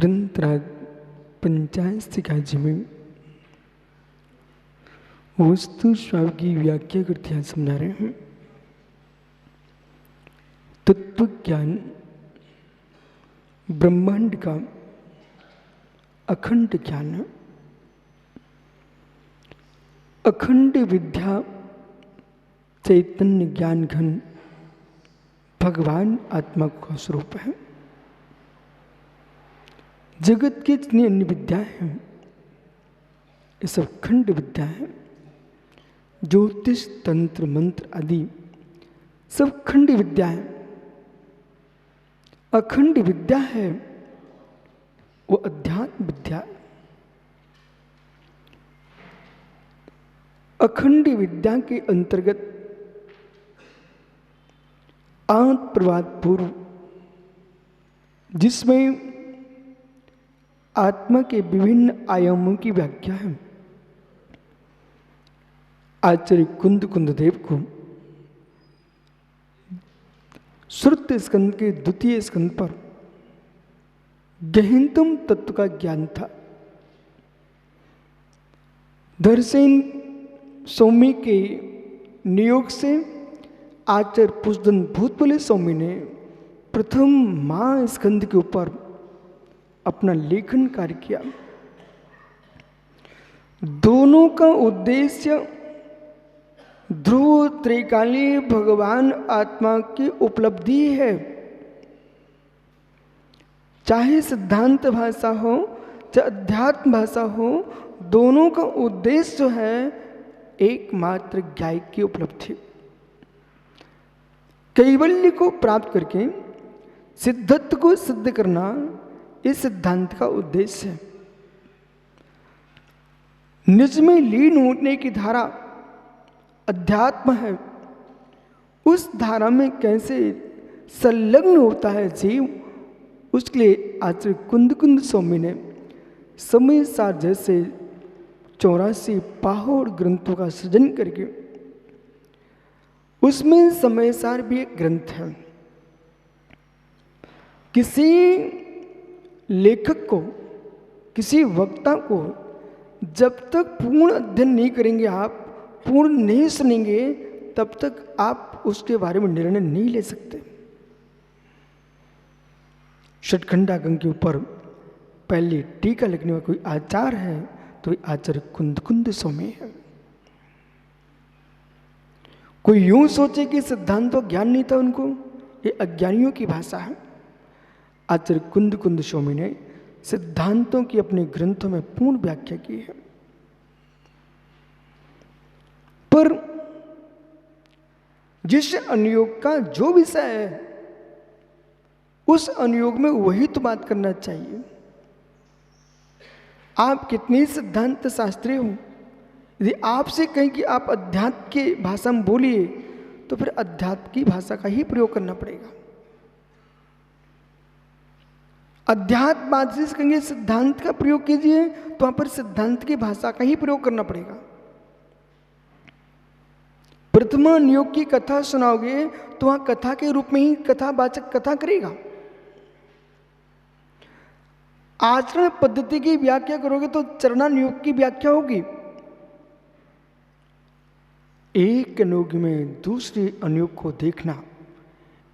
ग्रंथराज पंचायत सिकाजी में वस्तु स्वामी की व्याख्या करते हैं, समझा रहे हैं। तत्व ज्ञान ब्रह्मांड का अखंड ज्ञान है। अखंड विद्या चैतन्य ज्ञान घन भगवान आत्मा का स्वरूप है। जगत की जितनी अन्य विद्याएं हैं ये सब खंड विद्या है। ज्योतिष तंत्र मंत्र आदि सब खंड विद्या है। अखंड विद्या है वो अध्यात्म विद्या। अखंड विद्या के अंतर्गत आंत प्रवाद पूर्व जिसमें आत्मा के विभिन्न आयामों की व्याख्या है, आचार्य कुंद देव को श्रुत स्कंद के द्वितीय स्कंद पर गहनतम तत्व का ज्ञान था। धरसेन स्वामी के नियोग से आचार्य पुष्पदन भूतबले स्वामी ने प्रथम महास्कंद के ऊपर अपना लेखन कार्य किया। दोनों का उद्देश्य ध्रुव त्रिकालीय भगवान आत्मा की उपलब्धि है। चाहे सिद्धांत भाषा हो चाहे अध्यात्म भाषा हो, दोनों का उद्देश्य जो है एकमात्र ज्ञान की उपलब्धि। कैवल्य को प्राप्त करके सिद्धत्व को सिद्ध करना इस सिद्धांत का उद्देश्य है। निज में लीन होने की धारा अध्यात्म है। उस धारा में कैसे संलग्न होता है जीव, उसके लिए आचार्य कुंद स्वामी ने समय सार जैसे 84 पाहोड़ ग्रंथों का सृजन करके उसमें समय सार भी एक ग्रंथ है। किसी लेखक को, किसी वक्ता को जब तक पूर्ण अध्ययन नहीं करेंगे, आप पूर्ण नहीं सुनेंगे, तब तक आप उसके बारे में निर्णय नहीं ले सकते। षटखंडागम के ऊपर पहले टीका लिखने वाला कोई आचार्य है तो आचार्य कुंद स्वामी है। कोई यूं सोचे कि सिद्धांत ज्ञान नहीं था उनको, ये अज्ञानियों की भाषा है। आचार्य कुंद स्वामी ने सिद्धांतों की अपने ग्रंथों में पूर्ण व्याख्या की है। पर जिस अनुयोग का जो विषय है उस अनुयोग में वही तो बात करना चाहिए। आप कितनी सिद्धांत शास्त्री हो, यदि आपसे कहें कि आप अध्यात्म की भाषा में बोलिए तो फिर अध्यात्म की भाषा का ही प्रयोग करना पड़ेगा। अध्यात्म भाषा से कहेंगे सिद्धांत का प्रयोग कीजिए तो वहां पर सिद्धांत की भाषा का ही प्रयोग करना पड़ेगा। प्रथमा नियोग की कथा सुनाओगे तो वहां कथा के रूप में ही कथावाचक कथा करेगा। आचरण पद्धति की व्याख्या करोगे तो चरणा नियोग की व्याख्या होगी। एक अनुयोग में दूसरे अनुयोग को देखना,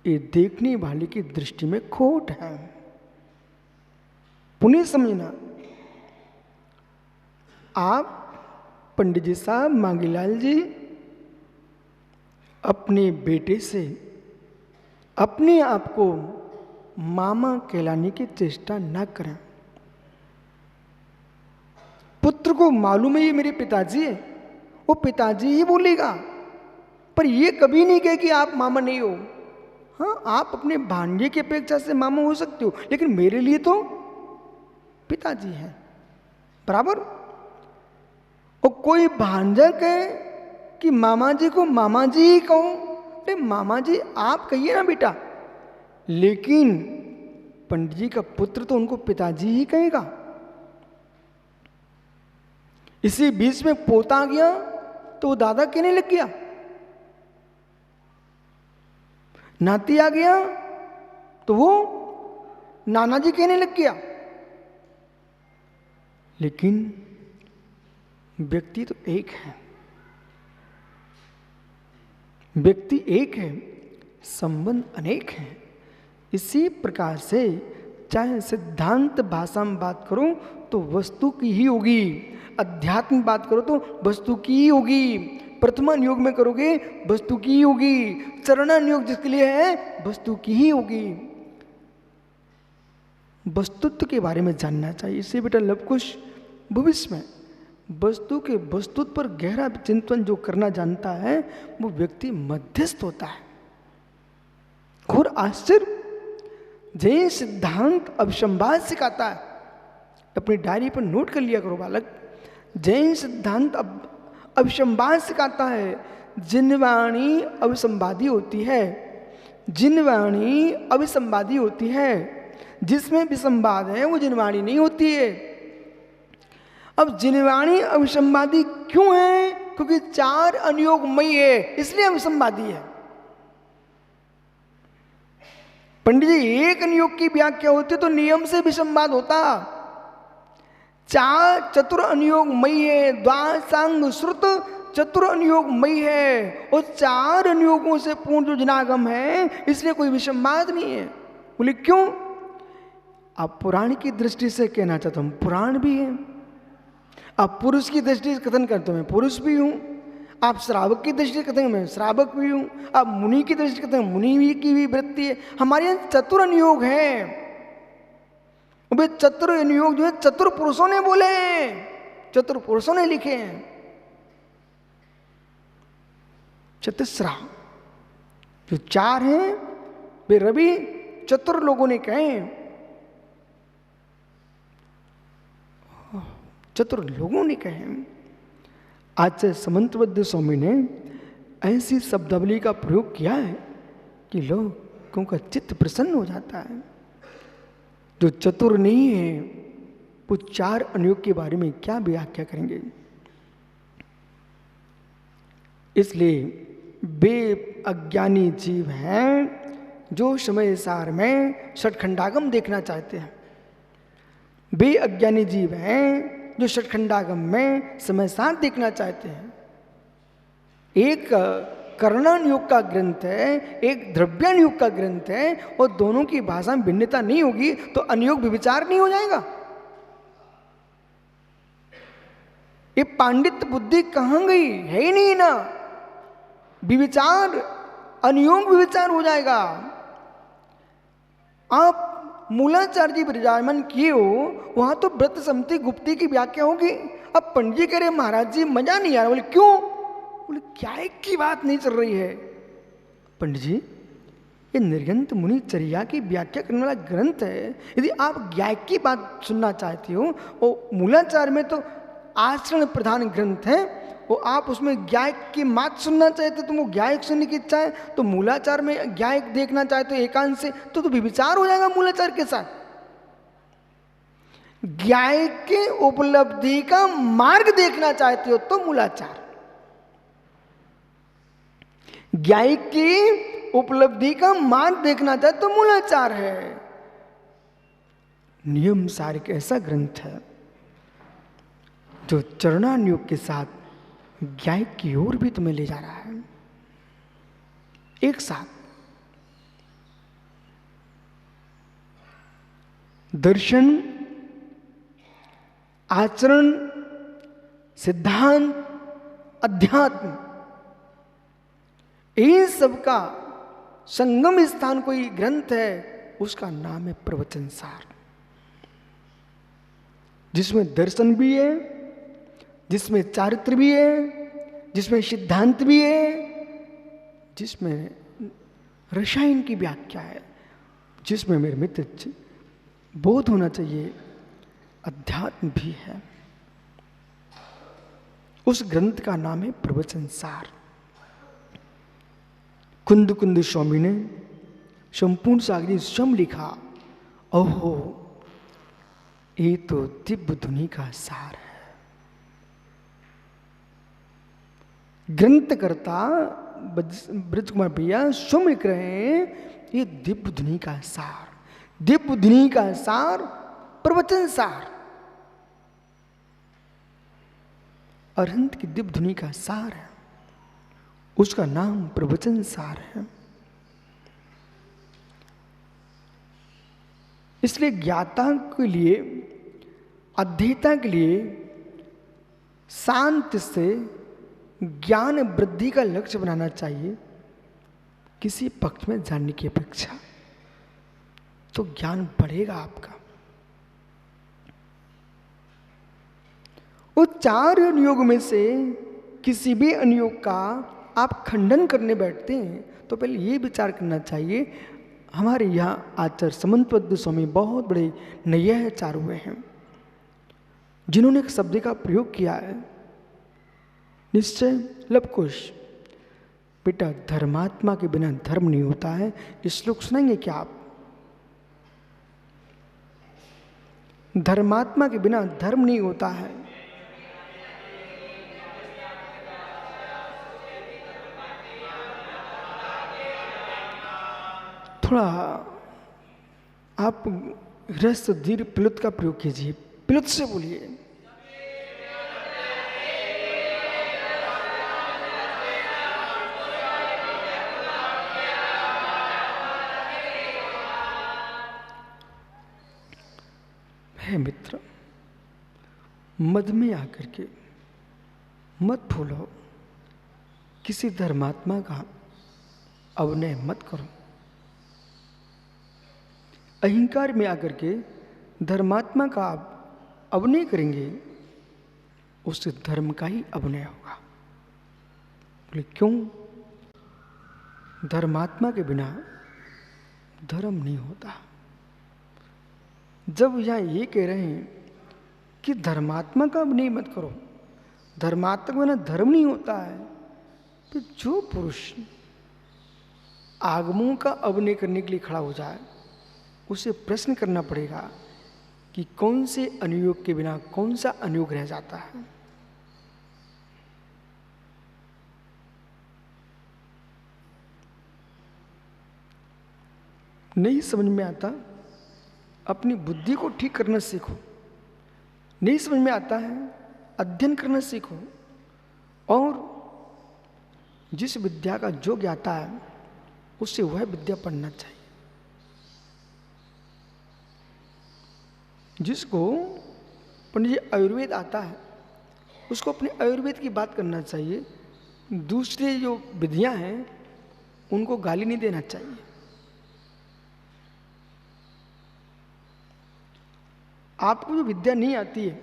ये देखने वाले की दृष्टि में खोट है। पुनः समझना, आप पंडित जी साहब मांगीलाल जी अपने बेटे से अपने आप को मामा कहलाने की चेष्टा न करें। पुत्र को मालूम है ये मेरे पिताजी है, वो पिताजी ही बोलेगा, पर ये कभी नहीं कहे कि आप मामा नहीं हो। हाँ, आप अपने भांजे की अपेक्षा से मामा हो सकते हो, लेकिन मेरे लिए तो पिताजी हैं बराबर। और कोई भांजा कहे कि मामा जी को मामा जी ही कहो, अरे मामा जी आप कहिए ना बेटा, लेकिन पंडित जी का पुत्र तो उनको पिताजी ही कहेगा। इसी बीच में पोता आ गया तो वो दादा कहने लग गया, नाती आ गया तो वो नाना जी कहने लग गया। लेकिन व्यक्ति तो एक है, व्यक्ति एक है, संबंध अनेक हैं। इसी प्रकार से चाहे सिद्धांत भाषा में बात करो तो वस्तु की ही होगी, अध्यात्म में बात करो तो वस्तु की ही होगी, प्रथमान योग में करोगे वस्तु की ही होगी, चरणान योग जिसके लिए है वस्तु की ही होगी। वस्तुत्व के बारे में जानना चाहिए। इससे बेटा लवकुश भविष्य में वस्तु के वस्तुत्व पर गहरा चिंतन जो करना जानता है वो व्यक्ति मध्यस्थ होता है। घोर आश्चर्य, जैन सिद्धांत अभिसंवाद सिखाता है। अपनी डायरी पर नोट कर लिया करो बालक। जैन सिद्धांत अभिसंवाद सिखाता है। जिनवाणी अभिसंवादी होती है, जिनवाणी अभिसंवादी होती है, जिसमें विसंवाद है वो जिनवाणी नहीं होती है। अब जिनवाणी अभिसंवादी क्यों है? क्योंकि चार अनुयोगमयी है, इसलिए अभिसंवादी है। पंडित जी एक अनुयोग की व्याख्या होती तो नियम से विसंवाद होता। चार चतुर अनुयोगमयी है, द्वासांग श्रुत चतुर अनुयोगमयी है, और चार अनुयोगों से पूर्ण जो जनागम है इसलिए कोई विसंवाद नहीं है। बोले क्यों? आप पुराण की दृष्टि से कहना चाहते हूं पुराण भी है, आप पुरुष की दृष्टि से कथन करते हो मैं पुरुष भी हूं, आप श्रावक की दृष्टि से कहते हैं मैं श्रावक भी हूं, आप मुनि की दृष्टि से कहते हैं मुनि की भी वृत्ति है। हमारे यहाँ चतुर अनुयोग है। वे चतुर अनुयोग जो है चतुर पुरुषों ने बोले हैं, चतुर पुरुषों ने लिखे हैं। चतुस्रा जो चार हैं वे रवि चतुर लोगों ने कहे हैं, चतुर लोगों ने कहे हैं। आचार्य समंतबद्ध स्वामी ने ऐसी शब्दावली का प्रयोग किया है कि लोगों का चित्त प्रसन्न हो जाता है। जो चतुर नहीं है वो चार अनुयोग के बारे में क्या व्याख्या करेंगे। इसलिए वे अज्ञानी जीव हैं जो समय सार में षटखंडागम देखना चाहते हैं। वे अज्ञानी जीव हैं जो षटखंडागम में समय सार देखना चाहते हैं। एक कर्णान योग का ग्रंथ है, एक द्रव्यान योग का ग्रंथ है, और दोनों की भाषा में भिन्नता नहीं होगी तो अनुयोग विचार नहीं हो जाएगा। ये पांडित्य बुद्धि कहां गई? है ही नहीं ना। विचार अनुयोग विचार हो जाएगा। आप मूलाचार्य जी विराजमान किए हो वहां तो व्रत सम्मति गुप्ती की व्याख्या होगी। अब पंडित जी कह रहे महाराज जी मजा नहीं आ रहा। बोले क्यों? बोले क्या एक की बात नहीं चल रही है। पंडित जी ये निर्गंत मुनि चर्या की व्याख्या करने वाला ग्रंथ है। यदि आप ज्ञायक की बात सुनना चाहते हो और मूलाचार्य में तो आचरण प्रधान ग्रंथ है, वो आप उसमें ज्ञायक की बात सुनना चाहते तो वो ज्ञायक सुनने की इच्छा है, तो मूलाचार में ज्ञायक देखना चाहते हो एकांत से तो विचार हो जाएगा मूलाचार के साथ। ज्ञायक के उपलब्धि का मार्ग देखना चाहते हो तो मूलाचार, ज्ञायक की उपलब्धि का मार्ग देखना चाहते तो मूलाचार है। नियम सार एक ऐसा ग्रंथ है जो चरणानुयोग के साथ ज्ञायक की ओर भी तुम्हें ले जा रहा है एक साथ। दर्शन, आचरण, सिद्धांत, अध्यात्म, इन सब का संगम स्थान कोई ग्रंथ है, उसका नाम है प्रवचन सार, जिसमें दर्शन भी है, जिसमें चारित्र भी है, जिसमें सिद्धांत भी है, जिसमें रसायन की व्याख्या है, जिसमें मेरे मित्र बोध होना चाहिए, अध्यात्म भी है। उस ग्रंथ का नाम है प्रवचन सार। कुंद कुंद स्वामी ने संपूर्ण सागरी स्वयं लिखा, ओहो ये तो दिव्य धुनी का सार है। ग्रंथकर्ता ब्रज कुमार भैया स्वयं लिख रहे हैं ये दिव्य धुनी का सार, दिव्य धुनी का सार प्रवचन सार। अरहंत की दिव्य धुनी का सार है, उसका नाम प्रवचन सार है। इसलिए ज्ञाता के लिए, अध्येता के लिए शांत से ज्ञान वृद्धि का लक्ष्य बनाना चाहिए, किसी पक्ष में जानने की अपेक्षा, तो ज्ञान बढ़ेगा आपका। वो 4 अनुयोग में से किसी भी अनुयोग का आप खंडन करने बैठते हैं तो पहले ये विचार करना चाहिए, हमारे यहाँ आचार्य समंतवद्य स्वामी बहुत बड़े नैयाचार्य हुए हैं, जिन्होंने एक शब्द का प्रयोग किया है, निश्चय लवकुश। बेटा, धर्मात्मा के बिना धर्म नहीं होता है। ये श्लोक सुनेंगे क्या आप? धर्मात्मा के बिना धर्म नहीं होता है। थोड़ा आप ह्रस्व दीर्घ प्लुत का प्रयोग कीजिए, प्लुत से बोलिए। हे मित्र, मद में आकर के मत भूलो, किसी धर्मात्मा का अवनय मत करो। अहंकार में आकर के धर्मात्मा का आप अवनय करेंगे, उससे धर्म का ही अवनय होगा। बोले क्यों? धर्मात्मा के बिना धर्म नहीं होता। जब यहाँ ये कह रहे हैं कि धर्मात्मा का अवनय मत करो, धर्मात्मा के बिना धर्म नहीं होता है, तो जो पुरुष आगमों का अवनय करने के लिए खड़ा हो जाए, उसे प्रश्न करना पड़ेगा कि कौन से अनुयोग के बिना कौन सा अनुयोग रह जाता है। नहीं समझ में आता, अपनी बुद्धि को ठीक करना सीखो। नहीं समझ में आता है, अध्ययन करना सीखो, और जिस विद्या का जो ज्ञाता है उससे वह विद्या पढ़ना चाहिए। जिसको पंडित जी आयुर्वेद आता है उसको अपने आयुर्वेद की बात करना चाहिए, दूसरे जो विधियां हैं उनको गाली नहीं देना चाहिए। आपको जो विद्या नहीं आती है,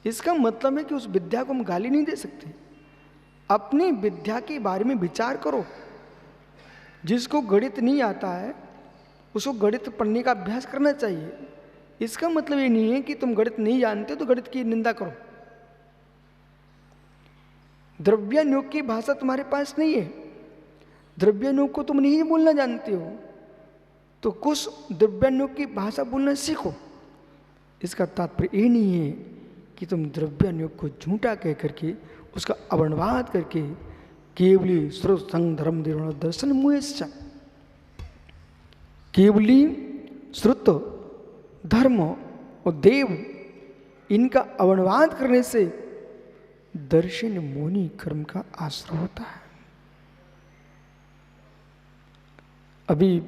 इसका मतलब है कि उस विद्या को हम गाली नहीं दे सकते। अपनी विद्या के बारे में विचार करो। जिसको गणित नहीं आता है उसको गणित पढ़ने का अभ्यास करना चाहिए। इसका मतलब ये नहीं है कि तुम गणित नहीं जानते तो गणित की निंदा करो। द्रव्यानुयोग की भाषा तुम्हारे पास नहीं है, द्रव्यानुयोग को तुम नहीं बोलना जानते हो, तो कुछ द्रव्यानुयोग की भाषा बोलना सीखो। इसका तात्पर्य ये नहीं है कि तुम द्रव्यानुयोग को झूठा कह करके उसका अवर्णवाद करके केवली श्रुत संग धर्म दर्शन मुएश्च, केवली श्रुत धर्म और देव इनका अवर्णवाद करने से दर्शन मोनी कर्म का आश्रय होता है। अभी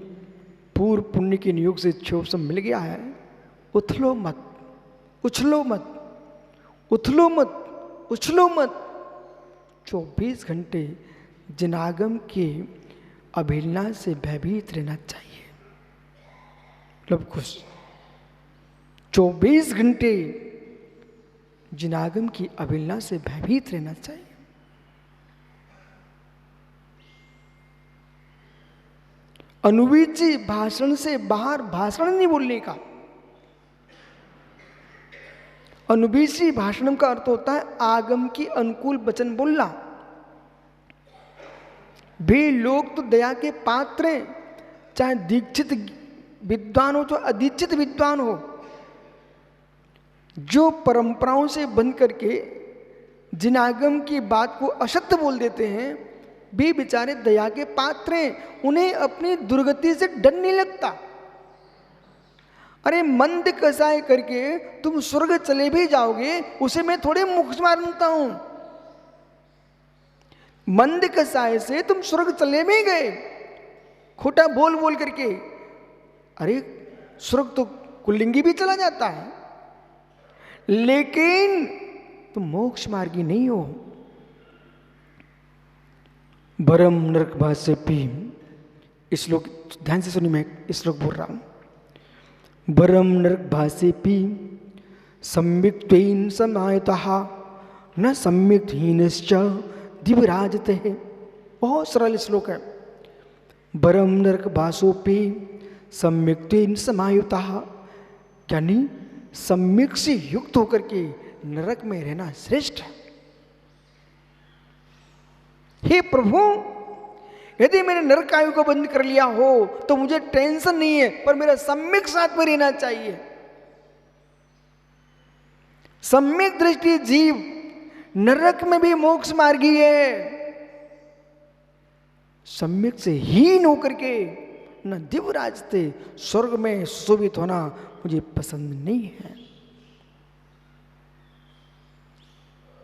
पूर्व पुण्य के नियोग से क्षोभ सब मिल गया है। उथलो मत, उछलो मत, उथलो मत, उछलो मत। 24 घंटे जनागम के अभिलाष से भयभीत रहना चाहिए। मतलब कुछ 24 घंटे जिनागम की अभिलाष से भयभीत रहना चाहिए। अनुवीची भाषण से बाहर भाषण नहीं बोलने का। अनुवीची भाषण का अर्थ होता है आगम की अनुकूल वचन बोलना। वे लोग तो दया के पात्र हैं, चाहे दीक्षित विद्वान हो चाहे अदीक्षित विद्वान हो। जो परंपराओं से बंध करके जिनागम की बात को असत्य बोल देते हैं, वे बेचारे दया के पात्र हैं। उन्हें अपनी दुर्गति से डर नहीं लगता। अरे मंद कसाय करके तुम स्वर्ग चले भी जाओगे, उसे मैं थोड़े मोक्ष मानता हूं। मंद कसाय से तुम स्वर्ग चले भी गए, खोटा बोल बोल करके। अरे स्वर्ग तो कुल्लिंगी भी चला जाता है, लेकिन तुम मोक्ष मार्गी नहीं हो। बरम नरक भाष्य पी, इस श्लोक ध्यान से सुनिए, मैं इस श्लोक बोल रहा हूं। बरम नरक भाष्य पी सम्यक्त्वेन समायतः न सम्यक्तहीनश्च दिवराजते है। बहुत सरल श्लोक है। बरम नरक भाषोपि सम्यक्त्वेन समायुतः, यानी सम्यक से युक्त होकर के नरक में रहना श्रेष्ठ है। हे प्रभु, यदि मैंने नरक आयु को बंद कर लिया हो तो मुझे टेंशन नहीं है, पर मेरा सम्यक साथ में रहना चाहिए। सम्यक दृष्टि जीव नरक में भी मोक्ष मार्गी है। सम्यक से हीन होकर के न दिवराजते, स्वर्ग में सुशोभित होना मुझे पसंद नहीं है।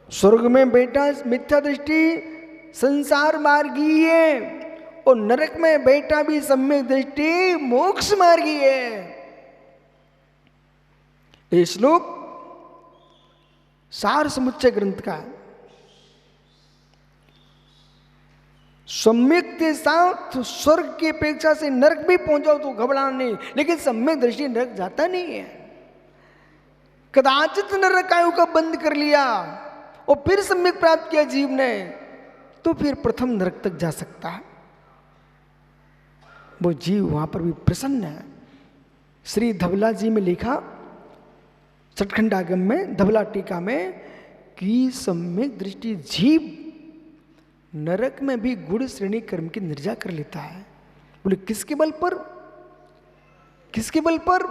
स्वर्ग में बेटा मिथ्या दृष्टि संसार मार्गी है, और नरक में बेटा भी सम्यक दृष्टि मोक्ष मार्गी है। ये श्लोक सार समुच्चय ग्रंथ का है। सम्यक के साथ स्वर्ग की अपेक्षा से नरक भी पहुंचाओ तो घबराना नहीं, लेकिन सम्यक दृष्टि नरक जाता नहीं है। कदाचित नरक आयु का बंद कर लिया और फिर सम्यक प्राप्त किया जीव ने, तो फिर प्रथम नरक तक जा सकता है। वो जीव वहां पर भी प्रसन्न है। श्री धवला जी में लिखा छठखंडागम में, धवला टीका में, कि सम्यक दृष्टि जीव नरक में भी गुण श्रेणी कर्म की निर्जा कर लेता है। बोले किसके बल पर? किसके बल पर?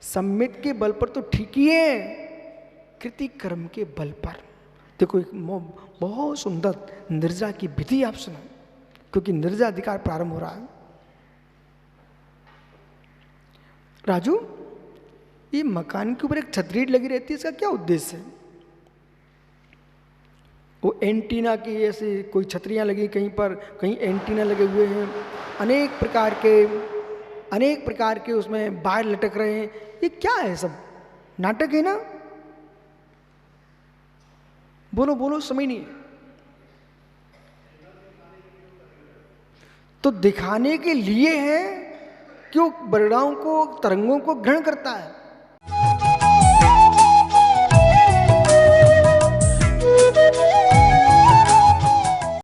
सम्यक के बल पर तो ठीक ही है, कृति कर्म के बल पर। देखो एक बहुत सुंदर निर्जा की विधि आप सुनो, क्योंकि निर्जा अधिकार प्रारंभ हो रहा है। राजू, ये मकान के ऊपर एक छतरी लगी रहती है, इसका क्या उद्देश्य है? वो एंटीना की ऐसी कोई छतरियां लगी कहीं पर, कहीं एंटीना लगे हुए हैं, अनेक प्रकार के उसमें बाहर लटक रहे हैं। ये क्या है? सब नाटक है ना? बोलो बोलो, समझ नहीं। तो दिखाने के लिए है कि वो बरड़ाओं को, तरंगों को ग्रहण करता है।